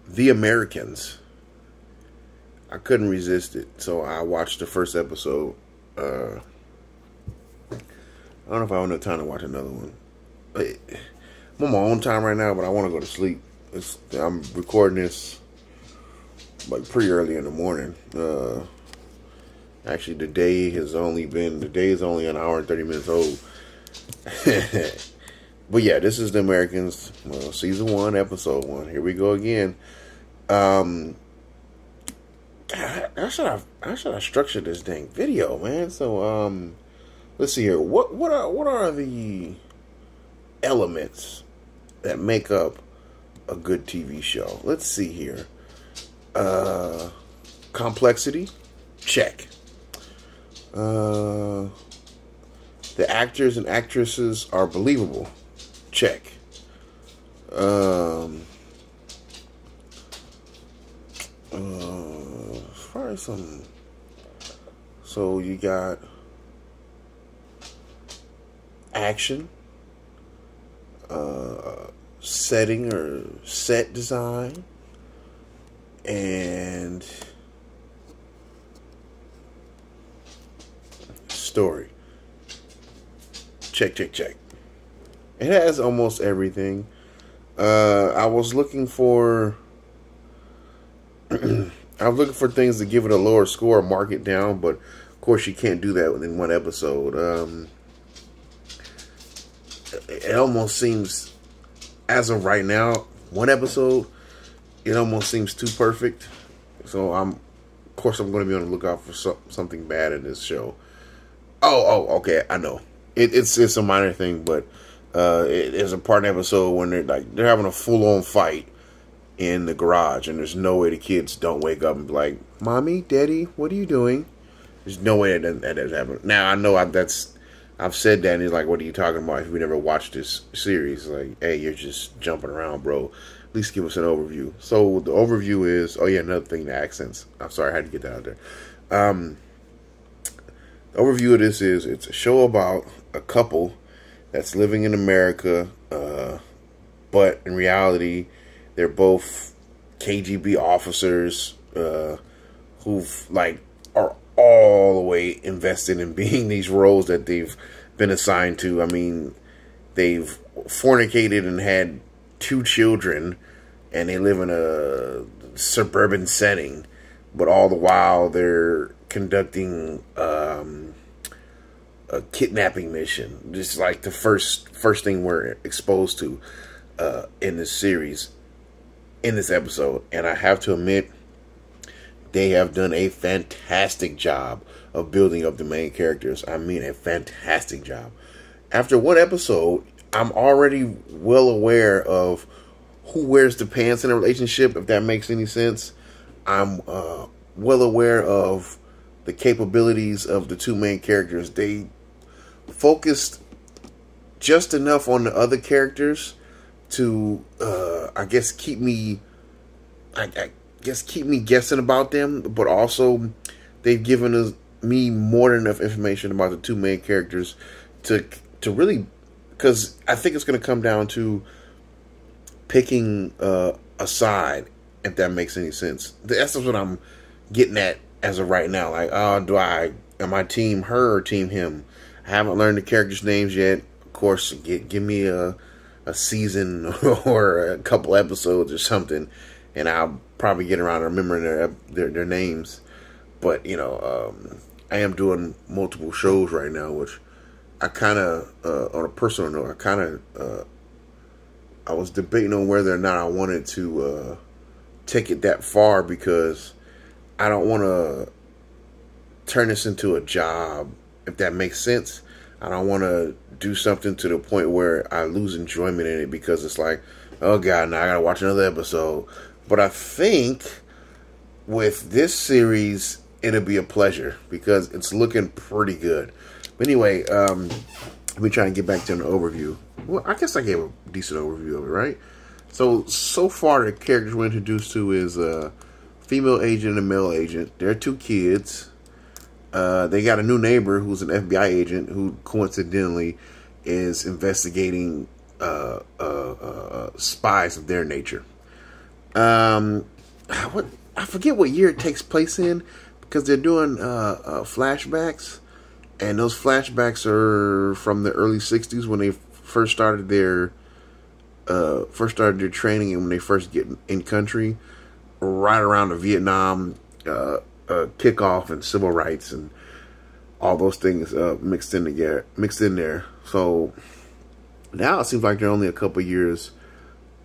The Americans. I couldn't resist it, so I watched the first episode. I don't know if I have enough time to watch another one. I'm on my own time right now, but I want to go to sleep. I'm recording this like pretty early in the morning. Actually, the day is only an hour and 30 minutes old. But yeah, this is The Americans, season 1, episode 1. Here we go again. How should I structure this dang video, man? So let's see here. What are the elements that make up a good TV show? Let's see here. Complexity, check. The actors and actresses are believable, check. As far as so you got action, setting or set design, and story. Check. It has almost everything. I was looking for things to give it a lower score, mark it down, but of course you can't do that within one episode. It almost seems, as of right now, one episode, it almost seems too perfect. So of course I'm going to be on the lookout for something bad in this show. Okay, I know. It's a minor thing, but there's a part in the episode when they're having a full-on fight in the garage, and there's no way the kids don't wake up and be like, "Mommy, Daddy, what are you doing?" There's no way that doesn't happen. Now I know I've said that, and he's like, "What are you talking about? If we never watched this series, like, hey, you're just jumping around, bro. At least give us an overview." So the overview is, another thing, the accents. I'm sorry, I had to get that out there. The overview of this is, it's a show about a couple that's living in America, but in reality, they're both KGB officers who've are all the way invested in being these roles that they've been assigned to. I mean, they've fornicated and had 2 children, and they live in a suburban setting, but all the while they're conducting a kidnapping mission. Just like the first thing we're exposed to in this series, in this episode. And I have to admit, they have done a fantastic job of building up the main characters. I mean, a fantastic job. After one episode, I'm already well aware of who wears the pants in a relationship, if that makes any sense. I'm well aware of the capabilities of the 2 main characters. They focused just enough on the other characters to, I guess, keep me guessing about them, but also they've given me more than enough information about the 2 main characters to really, because I think it's going to come down to picking a side, if that makes any sense. That's what I'm getting at as of right now. Like, am I team her or team him? I haven't learned the characters' names yet. Of course, give me a season or a couple episodes or something, and I'll probably get around to remembering their names. But, I am doing multiple shows right now, which I kind of, on a personal note, I was debating on whether or not I wanted to take it that far, because I don't want to turn this into a job, if that makes sense. I don't want to do something to the point where I lose enjoyment in it, because it's like, oh God, now I gotta watch another episode. But I think with this series, it'll be a pleasure, because it's looking pretty good. But anyway, let me try and get back to an overview. Well, I guess I gave a decent overview of it, right? So far the characters we're introduced to is a female agent and a male agent. There are 2 kids. They got a new neighbor who's an FBI agent who coincidentally is investigating spies of their nature. Um, what I forget what year it takes place in because they're doing flashbacks, and those flashbacks are from the early '60s when they first started their training and when they first get in country, right around the Vietnam kickoff and civil rights and all those things mixed in there. So now it seems like they're only a couple years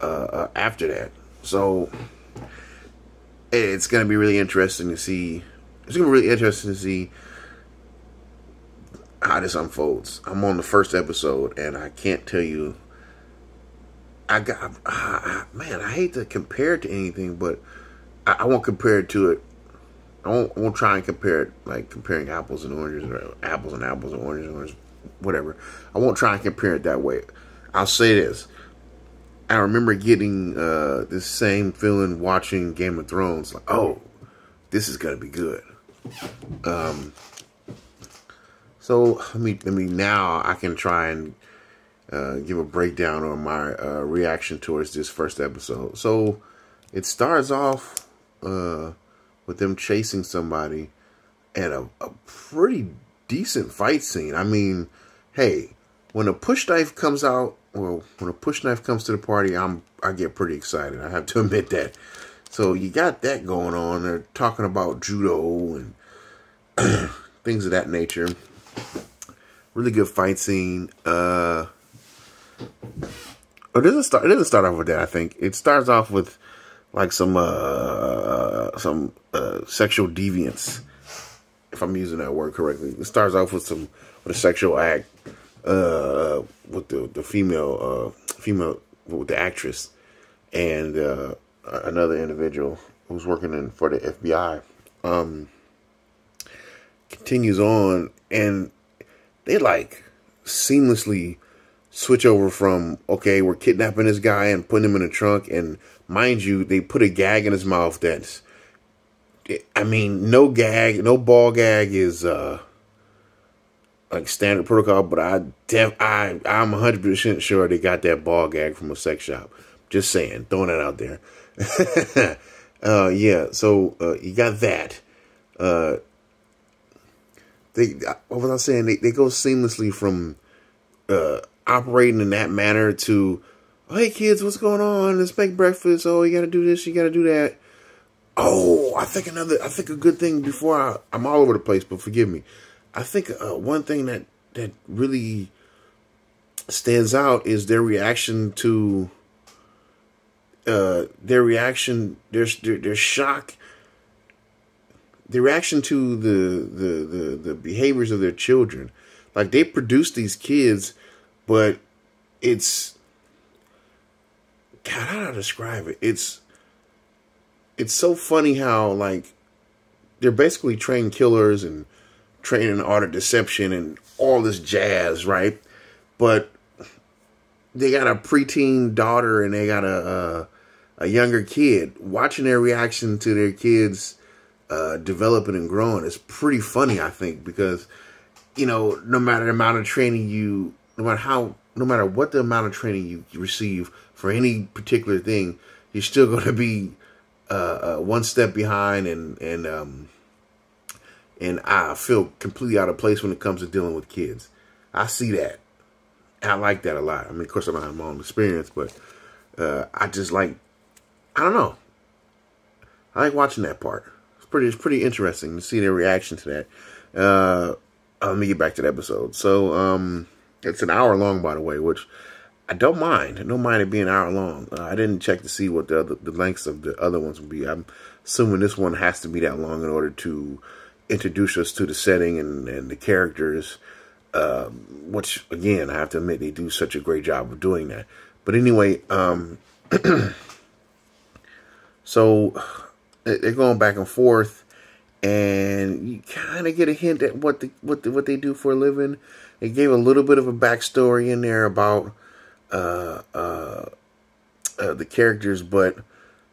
after that. So it's going to be really interesting to see. It's going to be really interesting to see how this unfolds. I'm on the first episode, and I can't tell you. Man, I hate to compare it to anything, but I won't compare it to it. I won't try and compare it like comparing apples and oranges, or apples and apples, and oranges, whatever. I won't try and compare it that way. I'll say this. I remember getting this same feeling watching Game of Thrones. Like, oh, this is gonna be good. So let me now I can try and give a breakdown on my reaction towards this first episode. So it starts off with them chasing somebody and a pretty decent fight scene. I mean, hey, when a push knife comes out, well, when a push knife comes to the party, I get pretty excited. I have to admit that. So you got that going on. They're talking about judo and things of that nature. Really good fight scene. It doesn't start off with that. I think it starts off with like some sexual deviance, if I'm using that word correctly. It starts off with a sexual act with the female with the actress and another individual who's working for the FBI. Continues on, and they like seamlessly switch over from, okay, we're kidnapping this guy and putting him in a trunk, and mind you, they put a gag in his mouth that's, I mean, no ball gag is like standard protocol, but I'm 100% sure they got that ball gag from a sex shop. Just saying, throwing that out there. Yeah, so you got that. What was I saying? They go seamlessly from operating in that manner to, oh, hey kids, what's going on? Let's make breakfast. Oh, you got to do this, you got to do that. Oh, I think a good thing before I'm all over the place, but forgive me. I think one thing that really stands out is their reaction to their shock, their reaction to the behaviors of their children. Like, they produce these kids, but it's, God, how do I describe it? It's so funny how, like, they're basically trained killers and trained in the art of deception and all this jazz, right? But they got a preteen daughter and they got a younger kid. Watching their reaction to their kids developing and growing is pretty funny, I think, because, you know, no matter the amount of training no matter what the amount of training you receive for any particular thing, you're still going to be one step behind, and I feel completely out of place when it comes to dealing with kids. I see that. I like that a lot. I mean, of course, I don't have my own experience, but I just like, I don't know. I like watching that part. It's pretty interesting to see their reaction to that. Let me get back to the episode. So, it's an hour long, by the way, which I don't mind. I don't mind it being an hour long. I didn't check to see what the lengths of the other ones would be. I'm assuming this one has to be that long in order to introduce us to the setting and the characters, which, again, I have to admit, they do such a great job of doing that. But anyway, so they're going back and forth, and you kind of get a hint at what they do for a living. They gave a little bit of a backstory in there about the characters, but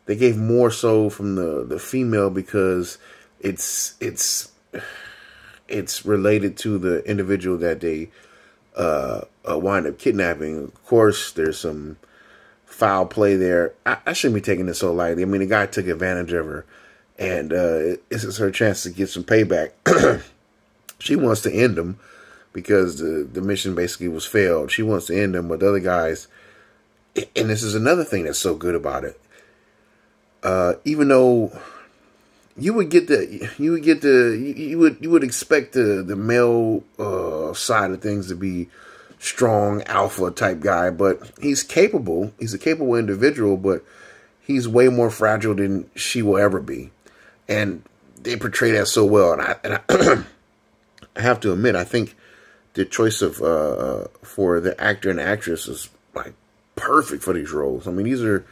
they gave more so from the female because it's related to the individual that they wind up kidnapping. Of course, there's some foul play there. I shouldn't be taking this so lightly. I mean, the guy took advantage of her, and this is her chance to get some payback. She wants to end him because the mission basically was failed. She wants to end him, but the other guys, and this is another thing that's so good about it. Even though you would expect the male side of things to be strong alpha type guy, but he's capable. He's a capable individual, but he's way more fragile than she will ever be, and they portray that so well. And I I have to admit, I think the choice of for the actor and actress is like perfect for these roles. I mean, these are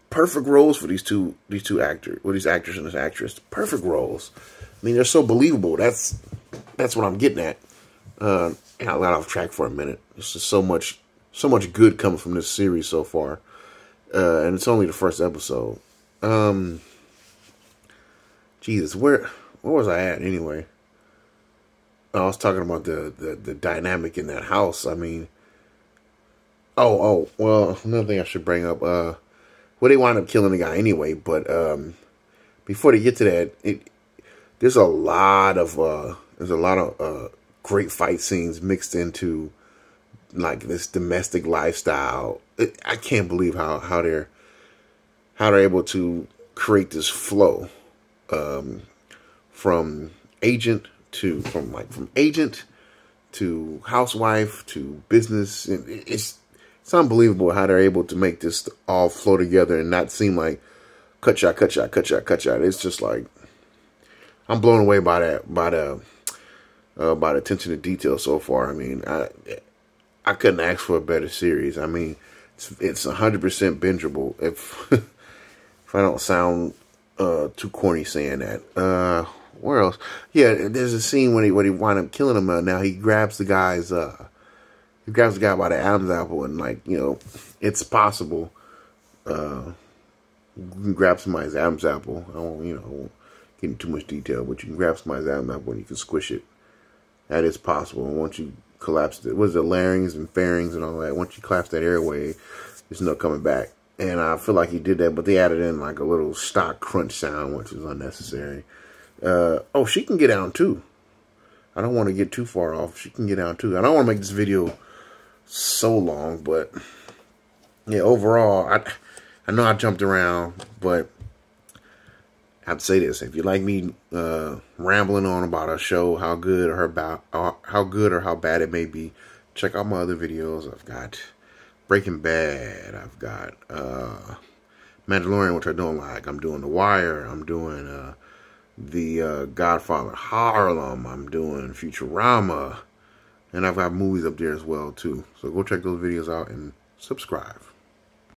perfect roles for these two actors, or these actors and this actress. Perfect roles. I mean, they're so believable. That's what I'm getting at. And I got off track for a minute. There's just so much good coming from this series so far, and it's only the first episode. Jesus, where was I at anyway? I was talking about the dynamic in that house. I mean, well, another thing I should bring up. Well, they wind up killing the guy anyway, but before they get to that, there's a lot of great fight scenes mixed into like this domestic lifestyle. I can't believe how they're able to create this flow from agent to housewife to business. It's unbelievable how they're able to make this all flow together and not seem like cut shot. It's just like, I'm blown away by the attention to detail so far. I mean, I couldn't ask for a better series. I mean, it's 100% bingeable. If I don't sound too corny saying that. Where else? Yeah, there's a scene when he wind up killing him. Now he grabs the guy by the Adam's apple, and like, you know, it's possible. You can grab somebody's Adam's apple. I won't get into too much detail, but you can grab somebody's Adam's apple and you can squish it. That is possible. And once you collapse the larynx and pharynx and all that, once you collapse that airway, there's no coming back. And I feel like he did that, but they added in like a little stock crunch sound, which is unnecessary. She can get down too. I don't want to get too far off. She can get down too. I don't want to make this video so long, but yeah, overall, I know I jumped around, but I have to say this: if you like me rambling on about a show, how good or how bad it may be, check out my other videos. I've got Breaking Bad. I've got Mandalorian, which I don't like. I'm doing The Wire. I'm doing the Godfather Harlem. I'm doing Futurama, and I've got movies up there as well too. So go check those videos out and subscribe.